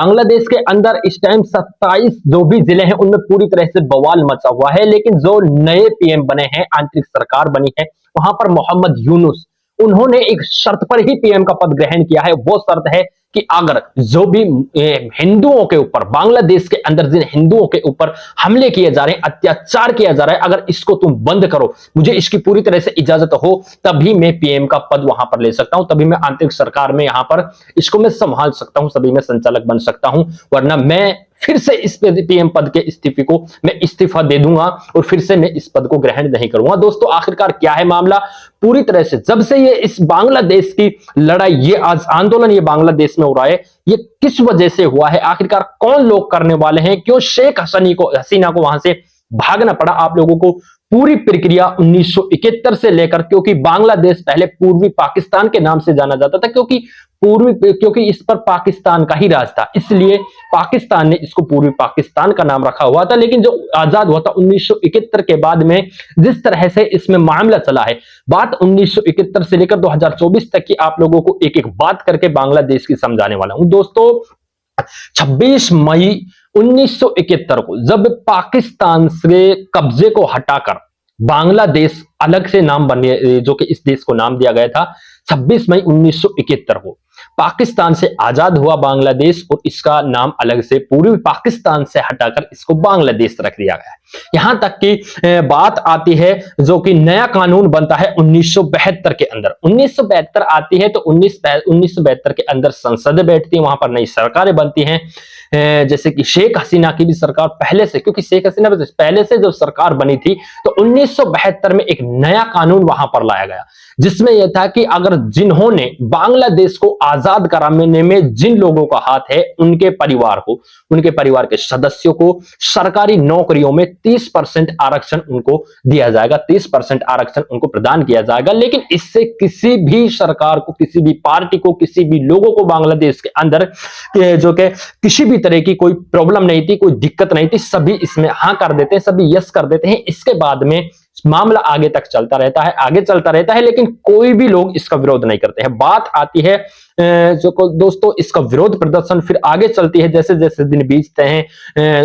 बांग्लादेश के अंदर इस टाइम 27 जो भी जिले हैं उनमें पूरी तरह से बवाल मचा हुआ है। लेकिन जो नए पीएम बने हैं, आंतरिक सरकार बनी है, वहां पर मोहम्मद यूनुस, उन्होंने एक शर्त पर ही पीएम का पद ग्रहण किया है। वो शर्त है कि अगर जो भी हिंदुओं के ऊपर, बांग्लादेश के अंदर जिन हिंदुओं के ऊपर हमले किए जा रहे हैं, अत्याचार किया जा रहा है, अगर इसको तुम बंद करो, मुझे इसकी पूरी तरह से इजाजत हो, तभी मैं पीएम का पद वहां पर ले सकता हूं, तभी मैं आंतरिक सरकार में यहां पर इसको मैं संभाल सकता हूं, सभी में संचालक बन सकता हूं, वरना मैं फिर से इस पीएम पद के इस्तीफे को मैं इस्तीफा दे दूंगा और फिर से मैं इस पद को ग्रहण नहीं करूंगा। दोस्तों, आखिरकार क्या है मामला? पूरी तरह से जब से ये इस बांग्लादेश की लड़ाई, ये आज आंदोलन ये बांग्लादेश में हो रहा है, ये किस वजह से हुआ है, आखिरकार कौन लोग करने वाले हैं, क्यों शेख हसीना को वहां से भागना पड़ा, आप लोगों को पूरी प्रक्रिया 1971 से लेकर, क्योंकि बांग्लादेश पहले पूर्वी पाकिस्तान के नाम से जाना जाता था, क्योंकि इस पर पाकिस्तान का ही राज था, इसलिए पाकिस्तान ने इसको पूर्वी पाकिस्तान का नाम रखा हुआ था। लेकिन जो आजाद हुआ था 1971 के बाद में, जिस तरह से इसमें मामला चला है, बात 1971 से लेकर 2024 तक की आप लोगों को एक एक बात करके बांग्लादेश की समझाने वाला हूं। दोस्तों, 26 मई 1971 को जब पाकिस्तान से कब्जे को हटाकर बांग्लादेश अलग से नाम बने, जो कि इस देश को नाम दिया गया था, 26 मई 1971 को पाकिस्तान से आजाद हुआ बांग्लादेश और इसका नाम अलग से पूर्वी पाकिस्तान से हटाकर इसको बांग्लादेश रख दिया गया है। यहां तक की बात आती है, जो कि नया कानून बनता है 1972 के अंदर। 1972 आती है तो 1972 के अंदर संसद बैठती है, वहां पर नई सरकारें बनती हैं, जैसे कि शेख हसीना की भी सरकार पहले से, क्योंकि शेख हसीना पहले से जब सरकार बनी थी, तो 1972 में एक नया कानून वहां पर लाया गया, जिसमें यह था कि अगर जिन्होंने बांग्लादेश को आजाद कराने में जिन लोगों का हाथ है, उनके परिवार को, उनके परिवार के सदस्यों को सरकारी नौकरियों में 30% आरक्षण उनको दिया जाएगा, 30% आरक्षण उनको प्रदान किया जाएगा। लेकिन इससे किसी भी सरकार को, किसी भी पार्टी को, किसी भी लोगों को बांग्लादेश के अंदर जो कि किसी भी तरह की कोई प्रॉब्लम नहीं थी, कोई दिक्कत नहीं थी, सभी इसमें हाँ कर देते हैं, सभी यस कर देते हैं। इसके बाद में मामला आगे तक चलता रहता है, आगे चलता रहता है, लेकिन कोई भी लोग इसका विरोध नहीं करते हैं। बात आती है जो दोस्तों, इसका विरोध प्रदर्शन फिर आगे चलती है, जैसे जैसे दिन बीतते हैं,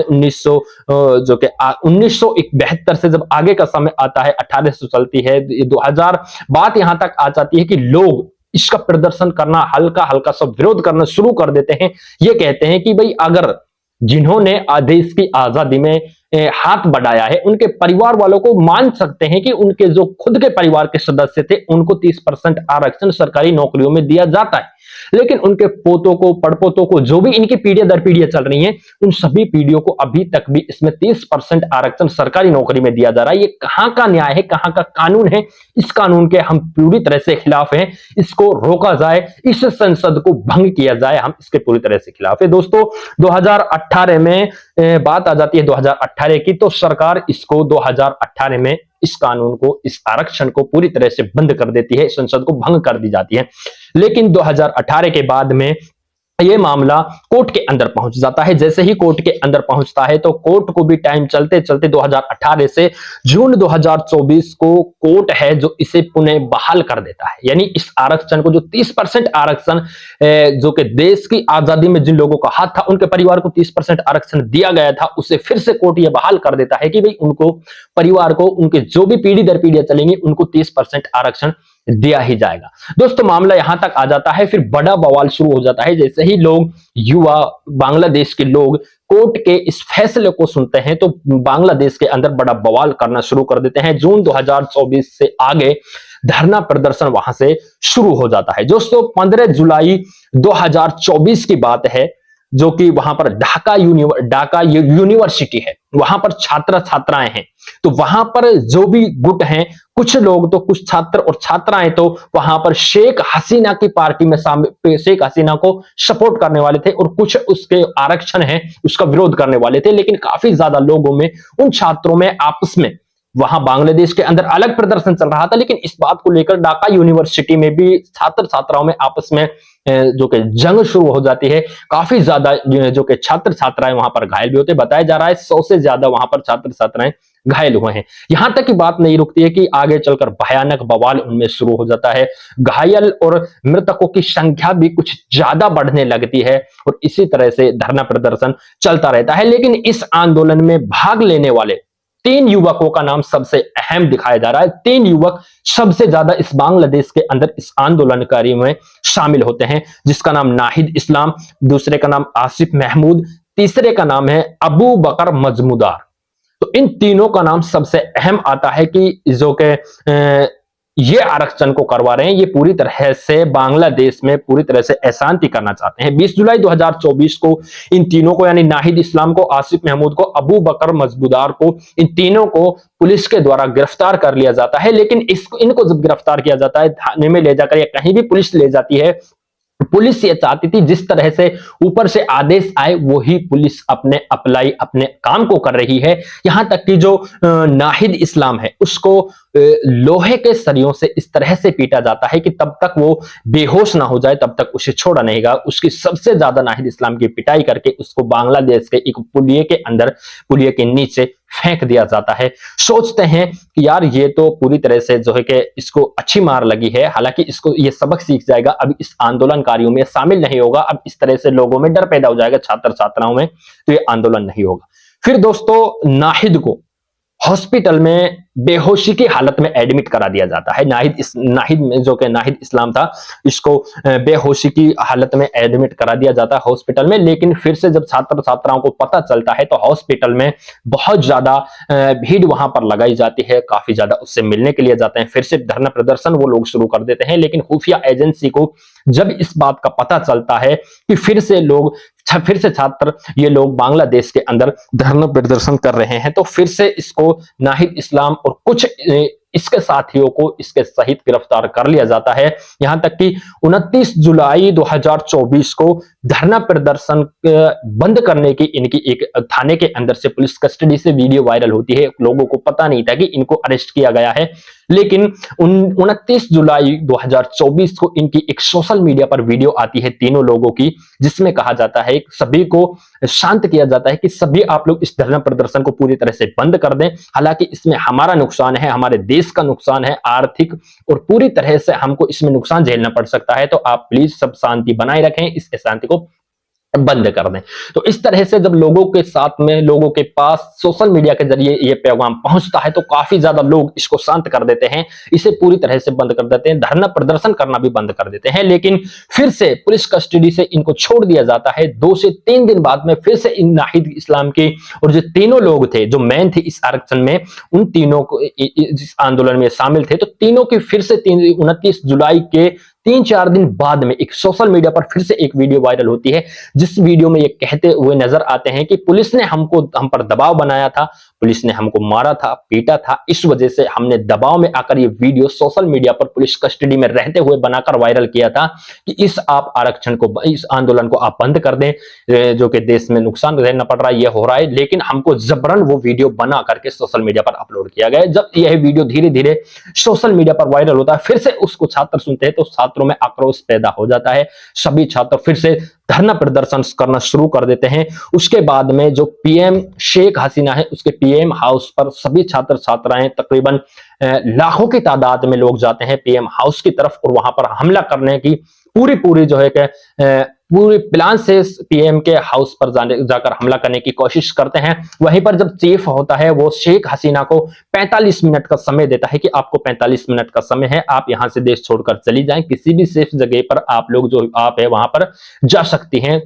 1972 से जब आगे का समय आता है, 1800 चलती है, 2000 बात यहां तक आ जाती है कि लोग इसका प्रदर्शन करना, हल्का हल्का सब विरोध करना शुरू कर देते हैं। ये कहते हैं कि भाई, अगर जिन्होंने देश की आजादी में हाथ बढ़ाया है, उनके परिवार वालों को मान सकते हैं कि उनके जो खुद के परिवार के सदस्य थे, उनको 30% आरक्षण सरकारी नौकरियों में दिया जाता है, लेकिन उनके पोतों को, पड़पोतों को, जो भी इनकी पीढ़ियां दर पीढ़ियां चल रही हैं, उन सभी पीढ़ियों को अभी तक भी इसमें 30% आरक्षण सरकारी नौकरी में दिया जा रहा है। ये कहां का न्याय है, कहां का कानून है? इस कानून के हम पूरी तरह से खिलाफ हैं। इसको रोका जाए, इस संसद को भंग किया जाए, हम इसके पूरी तरह से खिलाफ है। दोस्तों, 2018 में बात आ जाती है 2018 की, तो सरकार इसको 2018 में इस कानून को, इस आरक्षण को पूरी तरह से बंद कर देती है, संसद को भंग कर दी जाती है। लेकिन 2018 के बाद में ये मामला कोर्ट के अंदर पहुंच जाता है। जैसे ही कोर्ट के अंदर पहुंचता है, तो कोर्ट को भी टाइम चलते चलते 2018 से जून 2024 को कोर्ट है जो इसे पुनः बहाल कर देता है। यानी इस आरक्षण को, जो 30% आरक्षण जो कि देश की आजादी में जिन लोगों का हाथ था, उनके परिवार को 30% आरक्षण दिया गया था, उसे फिर से कोर्ट ये बहाल कर देता है कि भाई, उनको परिवार को, उनके जो भी पीढ़ी दर पीढ़ियां चलेंगी, उनको 30% आरक्षण दिया ही जाएगा। दोस्तों, मामला यहां तक आ जाता है, फिर बड़ा बवाल शुरू हो जाता है। जैसे ही लोग, युवा बांग्लादेश के लोग कोर्ट के इस फैसले को सुनते हैं, तो बांग्लादेश के अंदर बड़ा बवाल करना शुरू कर देते हैं। जून 2024 से आगे धरना प्रदर्शन वहां से शुरू हो जाता है। दोस्तों, 15 जुलाई 2024 की बात है, जो कि वहां पर ढाका यूनिवर्सिटी है, वहां पर छात्र छात्राएं हैं, तो वहां पर जो भी गुट हैं, कुछ लोग, तो कुछ छात्र और छात्राएं तो वहां पर शेख हसीना की पार्टी में शेख हसीना को सपोर्ट करने वाले थे, और कुछ उसके आरक्षण है उसका विरोध करने वाले थे। लेकिन काफी ज्यादा लोगों में, उन छात्रों में आपस में, वहां बांग्लादेश के अंदर अलग प्रदर्शन चल रहा था, लेकिन इस बात को लेकर ढाका यूनिवर्सिटी में भी छात्र छात्राओं में आपस में जो कि जंग शुरू हो जाती है। काफी ज्यादा जो कि छात्र छात्राएं वहां पर घायल भी होते, बताया जा रहा है 100 से ज्यादा वहां पर छात्र छात्राएं घायल हुए हैं। यहां तक की बात नहीं रुकती है कि आगे चलकर भयानक बवाल उनमें शुरू हो जाता है। घायल और मृतकों की संख्या भी कुछ ज्यादा बढ़ने लगती है और इसी तरह से धरना प्रदर्शन चलता रहता है। लेकिन इस आंदोलन में भाग लेने वाले 3 युवकों का नाम सबसे अहम दिखाया जा रहा है। 3 युवक सबसे ज्यादा इस बांग्लादेश के अंदर इस आंदोलनकारी में शामिल होते हैं, जिसका नाम नाहिद इस्लाम, दूसरे का नाम आसिफ महमूद, तीसरे का नाम है अबू बकर मजमुदार। तो इन तीनों का नाम सबसे अहम आता है कि जो के ये आरक्षण को करवा रहे हैं, ये पूरी तरह से बांग्लादेश में पूरी तरह से अशांति करना चाहते हैं। 20 जुलाई 2024 को इन तीनों को, यानी नाहिद इस्लाम को, आसिफ महमूद को, अबू बकर मजबूदार को, इन तीनों को पुलिस के द्वारा गिरफ्तार कर लिया जाता है। लेकिन इनको जब गिरफ्तार किया जाता है, थाने में ले जाकर या कहीं भी पुलिस ले जाती है, पुलिस ये चाहती थी जिस तरह से ऊपर से आदेश आए वही पुलिस अपने काम को कर रही है। यहां तक कि जो नाहिद इस्लाम है उसको लोहे के सरियों से इस तरह से पीटा जाता है कि तब तक वो बेहोश ना हो जाए तब तक उसे छोड़ा नहीं गया। उसकी सबसे ज्यादा नाहिद इस्लाम की पिटाई करके उसको बांग्लादेश के एक पुलिये के अंदर, पुलिये के नीचे फेंक दिया जाता है। सोचते हैं कि यार ये तो पूरी तरह से जो है कि इसको अच्छी मार लगी है, हालांकि इसको ये सबक सीख जाएगा, अब इस आंदोलनकारियों में शामिल नहीं होगा, अब इस तरह से लोगों में डर पैदा हो जाएगा, छात्र छात्राओं में, तो ये आंदोलन नहीं होगा। फिर दोस्तों नाहिद को हॉस्पिटल में बेहोशी की हालत में एडमिट करा दिया जाता है। नाहिद में जो कि नाहिद इस्लाम था, इसको बेहोशी की हालत में एडमिट करा दिया जाता है हॉस्पिटल में। लेकिन फिर से जब छात्र छात्राओं को पता चलता है तो हॉस्पिटल में बहुत ज्यादा भीड़ वहां पर लगाई जाती है, काफी ज्यादा उससे मिलने के लिए जाते हैं। फिर से धरना प्रदर्शन वो लोग शुरू कर देते हैं। लेकिन खुफिया एजेंसी को जब इस बात का पता चलता है कि फिर से छात्र ये लोग बांग्लादेश के अंदर धरना प्रदर्शन कर रहे हैं, तो फिर से इसको नाहिद इस्लाम और कुछ इसके साथियों को इसके सहित गिरफ्तार कर लिया जाता है। यहां तक कि 29 जुलाई 2024 को धरना प्रदर्शन बंद करने की इनकी एक थाने के अंदर से पुलिस कस्टडी से वीडियो वायरल होती है। लोगों को पता नहीं था कि इनको अरेस्ट किया गया है। लेकिन 29 जुलाई 2024 को इनकी एक सोशल मीडिया पर वीडियो आती है तीनों लोगों की, जिसमें कहा जाता है, सभी को शांत किया जाता है कि सभी आप लोग इस धरना प्रदर्शन को पूरी तरह से बंद कर दें। हालांकि इसमें हमारा नुकसान है, हमारे देश का नुकसान है, आर्थिक, और पूरी तरह से हमको इसमें नुकसान झेलना पड़ सकता है, तो आप प्लीज सब शांति बनाए रखें, इस अशांति को बंद कर दें। तो इस तरह से जब लोगों के साथ में, लोगों के पास सोशल मीडिया के जरिए ये पैगाम पहुंचता है तो काफी ज्यादा लोग इसको शांत कर देते हैं, इसे पूरी तरह से बंद कर देते हैं, धरना प्रदर्शन करना भी बंद कर देते हैं। लेकिन फिर से पुलिस कस्टडी से इनको छोड़ दिया जाता है। 2 से 3 दिन बाद में फिर से इन नाहिद इस्लाम के और जो तीनों लोग थे जो मेन थे इस आरक्षण में, उन तीनों को इस आंदोलन में शामिल थे, तो तीनों की फिर से 29 जुलाई के 3-4 दिन बाद में एक सोशल मीडिया पर फिर से एक वीडियो वायरल होती है, जिस वीडियो में ये कहते हुए नजर आते हैं कि पुलिस ने हम पर दबाव बनाया था, पुलिस ने हमको मारा था, पीटा था, इस वजह से हमने दबाव में आकर ये वीडियो सोशल मीडिया पर पुलिस कस्टडी में रहते हुए बनाकर वायरल किया था कि आप आरक्षण को, इस आंदोलन को आप बंद कर दें, जो कि देश में नुकसान झेलना पड़ रहा है, ये हो रहा है। लेकिन हमको जबरन वो वीडियो बना करके सोशल मीडिया पर अपलोड किया गया। जब यह वीडियो धीरे धीरे सोशल मीडिया पर वायरल होता है, फिर से उसको छात्र सुनते हैं तो छात्रों में आक्रोश पैदा हो जाता है। सभी छात्र फिर से धरना प्रदर्शन करना शुरू कर देते हैं। उसके बाद में जो पीएम शेख हसीना है, उसके पीएम हाउस पर सभी छात्र छात्राएं, तकरीबन लाखों की तादाद में लोग जाते हैं पीएम हाउस की तरफ और वहां पर हमला करने की पूरी जो है कि पूरी प्लान से पीएम के हाउस पर जाकर हमला करने की कोशिश करते हैं। वहीं पर जब चीफ होता है वो शेख हसीना को 45 मिनट का समय देता है कि आपको 45 मिनट का समय है, आप यहां से देश छोड़कर चली जाएं, किसी भी सेफ जगह पर आप लोग जो आप है वहां पर जा सकती हैं।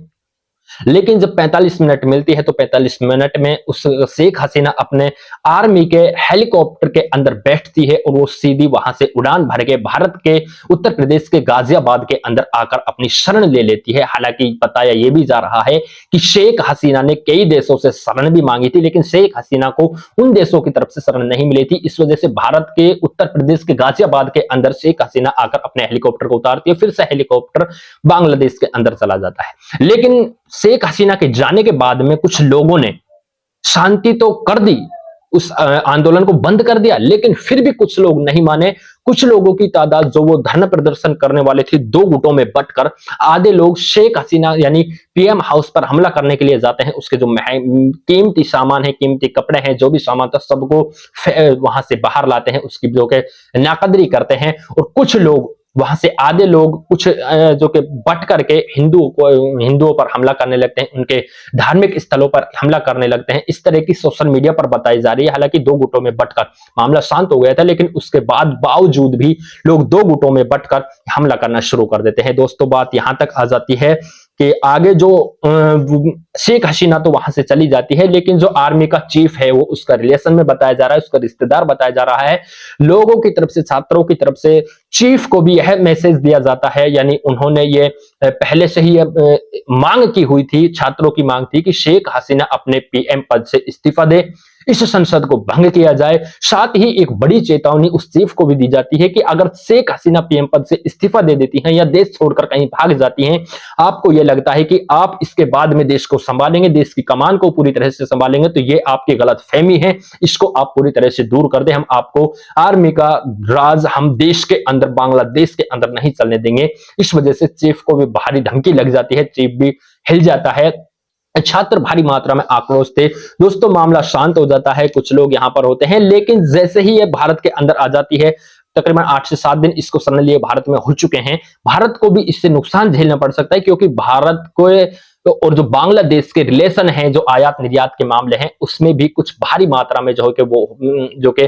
लेकिन जब 45 मिनट मिलती है तो 45 मिनट में उस शेख हसीना अपने आर्मी के हेलीकॉप्टर के अंदर बैठती है और वो सीधी वहां से उड़ान भर के भारत के उत्तर प्रदेश के गाजियाबाद के अंदर आकर अपनी शरण ले लेती है। हालांकि बताया यह भी जा रहा है कि शेख हसीना ने कई देशों से शरण भी मांगी थी, लेकिन शेख हसीना को उन देशों की तरफ से शरण नहीं मिली थी। इस वजह से भारत के उत्तर प्रदेश के गाजियाबाद के अंदर शेख हसीना आकर अपने हेलीकॉप्टर को उतारती है, फिर से हेलीकॉप्टर बांग्लादेश के अंदर चला जाता है। लेकिन शेख हसीना के जाने के बाद में कुछ लोगों ने शांति तो कर दी, उस आंदोलन को बंद कर दिया, लेकिन फिर भी कुछ लोग नहीं माने। कुछ लोगों की तादाद जो वो धरना प्रदर्शन करने वाले थे, दो गुटों में बंटकर आधे लोग शेख हसीना यानी पीएम हाउस पर हमला करने के लिए जाते हैं। उसके जो कीमती सामान है, कीमती कपड़े हैं, जो भी सामान था सबको वहां से बाहर लाते हैं, उसकी जो के नाकदरी करते हैं। और कुछ लोग वहां से आधे लोग कुछ जो कि बट करके हिंदुओं पर हमला करने लगते हैं, उनके धार्मिक स्थलों पर हमला करने लगते हैं। इस तरह की सोशल मीडिया पर बताई जा रही है। हालांकि दो गुटों में बंटकर मामला शांत हो गया था, लेकिन उसके बाद बावजूद भी लोग दो गुटों में बंटकर हमला करना शुरू कर देते हैं। दोस्तों, बात यहां तक आ जाती है कि आगे जो शेख हसीना तो वहां से चली जाती है, लेकिन जो आर्मी का चीफ है वो उसका रिलेशन में बताया जा रहा है, उसका रिश्तेदार बताया जा रहा है। लोगों की तरफ से, छात्रों की तरफ से चीफ को भी यह मैसेज दिया जाता है, यानी उन्होंने ये पहले से ही मांग की हुई थी, छात्रों की मांग थी कि शेख हसीना अपने पीएम पद से इस्तीफा दे, इस संसद को भंग किया जाए। साथ ही एक बड़ी चेतावनी उस चीफ को भी दी जाती है कि अगर शेख हसीना पीएम पद से इस्तीफा दे देती हैं या देश छोड़कर कहीं भाग जाती हैं, आपको यह लगता है कि आप इसके बाद में देश को संभालेंगे, देश की कमान को पूरी तरह से संभालेंगे, तो ये आपकी गलतफहमी है, इसको आप पूरी तरह से दूर कर दें। हम आपको आर्मी का राज हम देश के अंदर, बांग्लादेश के अंदर नहीं चलने देंगे। इस वजह से चीफ को भी भारी धमकी लग जाती है, चीफ भी हिल जाता है। छात्र भारी मात्रा में आक्रोश थे। दोस्तों, मामला शांत हो जाता है, कुछ लोग यहां पर होते हैं, लेकिन जैसे ही ये भारत के अंदर आ जाती है, तकरीबन 8 से 7 दिन इसको समझ लिए भारत में हो चुके हैं। भारत को भी इससे नुकसान झेलना पड़ सकता है, क्योंकि भारत को और जो बांग्लादेश के रिलेशन है, जो आयात निर्यात के मामले हैं, उसमें भी कुछ भारी मात्रा में जो है कि वो जो कि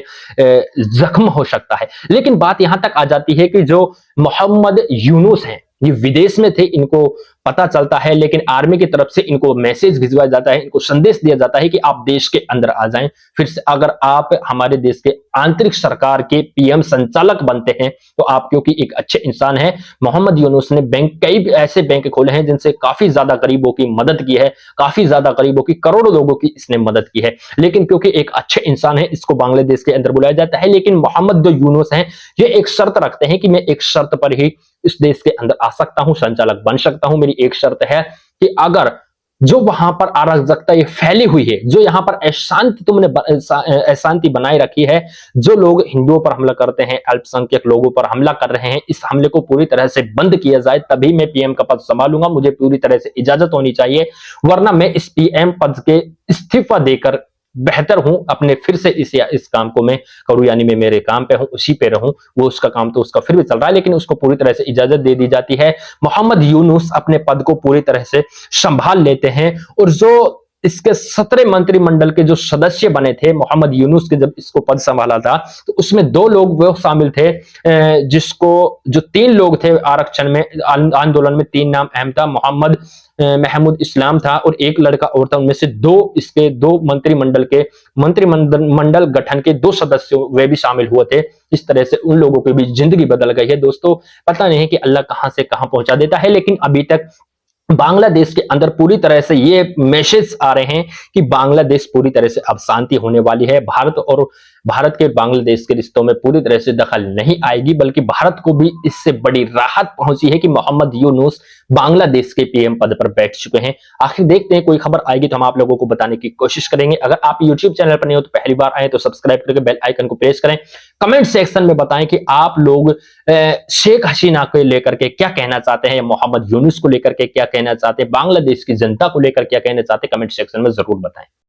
जख्म हो सकता है। लेकिन बात यहां तक आ जाती है कि जो मोहम्मद यूनुस हैं, ये विदेश में थे, इनको पता चलता है, लेकिन आर्मी की तरफ से इनको मैसेज भिजवाया जाता है, इनको संदेश दिया जाता है कि आप देश के अंदर आ जाएं। फिर से अगर आप हमारे देश के आंतरिक सरकार के पीएम संचालक बनते हैं, तो आप क्योंकि एक अच्छे इंसान हैं। मोहम्मद यूनुस ने कई ऐसे बैंक खोले हैं जिनसे काफी ज्यादा गरीबों की मदद की है, काफी ज्यादा गरीबों की, करोड़ों लोगों की इसने मदद की है। लेकिन क्योंकि एक अच्छे इंसान है, इसको बांग्लादेश के अंदर बुलाया जाता है। लेकिन मोहम्मद जो यूनुस हैं, ये एक शर्त रखते हैं कि मैं एक शर्त पर ही इस देश के अंदर आ सकता हूं, संचालक बन सकता हूं। मेरी एक शर्त है कि अगर जो वहां पर अराजकता ये फैली हुई है, जो यहां पर अशांति तुमने अशांति बनाए रखी है, जो लोग हिंदुओं पर हमला करते हैं, अल्पसंख्यक लोगों पर हमला कर रहे हैं, इस हमले को पूरी तरह से बंद किया जाए, तभी मैं पीएम का पद संभालूंगा। मुझे पूरी तरह से इजाजत होनी चाहिए, वरना मैं इस पीएम पद के इस्तीफा देकर बेहतर हूं अपने फिर से इस काम को मैं करूं, यानी मैं मेरे काम पे हूं, उसी पे रहूं। वो उसका काम तो उसका फिर भी चल रहा है, लेकिन उसको पूरी तरह से इजाजत दे दी जाती है। मोहम्मद यूनुस अपने पद को पूरी तरह से संभाल लेते हैं। और जो इसके 17 मंत्रिमंडल के जो सदस्य बने थे मोहम्मद यूनुस के, जब इसको पद संभाला था, तो उसमें 2 लोग वो शामिल थे, जिसको जो 3 लोग थे आरक्षण में, आंदोलन में 3 नाम अहम था। मोहम्मद महमूद इस्लाम था और एक लड़का और था। उनमें से 2 मंत्रिमंडल गठन के 2 सदस्य वे भी शामिल हुए थे। इस तरह से उन लोगों की भी जिंदगी बदल गई है। दोस्तों, पता नहीं कि अल्लाह कहां से कहां पहुंचा देता है, लेकिन अभी तक बांग्लादेश के अंदर पूरी तरह से ये मैसेज आ रहे हैं कि बांग्लादेश पूरी तरह से अब शांति होने वाली है। भारत के बांग्लादेश के रिश्तों में पूरी तरह से दखल नहीं आएगी, बल्कि भारत को भी इससे बड़ी राहत पहुंची है कि मोहम्मद यूनुस बांग्लादेश के पीएम पद पर बैठ चुके हैं। आखिर देखते हैं, कोई खबर आएगी तो हम आप लोगों को बताने की कोशिश करेंगे। अगर आप यूट्यूब चैनल पर नहीं हो तो पहली बार आए तो सब्सक्राइब करके बेल आइकन को प्रेस करें। कमेंट सेक्शन में बताएं कि आप लोग शेख हसीना को लेकर के क्या कहना चाहते हैं, मोहम्मद यूनुस को लेकर के क्या कहना चाहते हैं, बांग्लादेश की जनता को लेकर क्या कहना चाहते हैं, कमेंट सेक्शन में जरूर बताएं।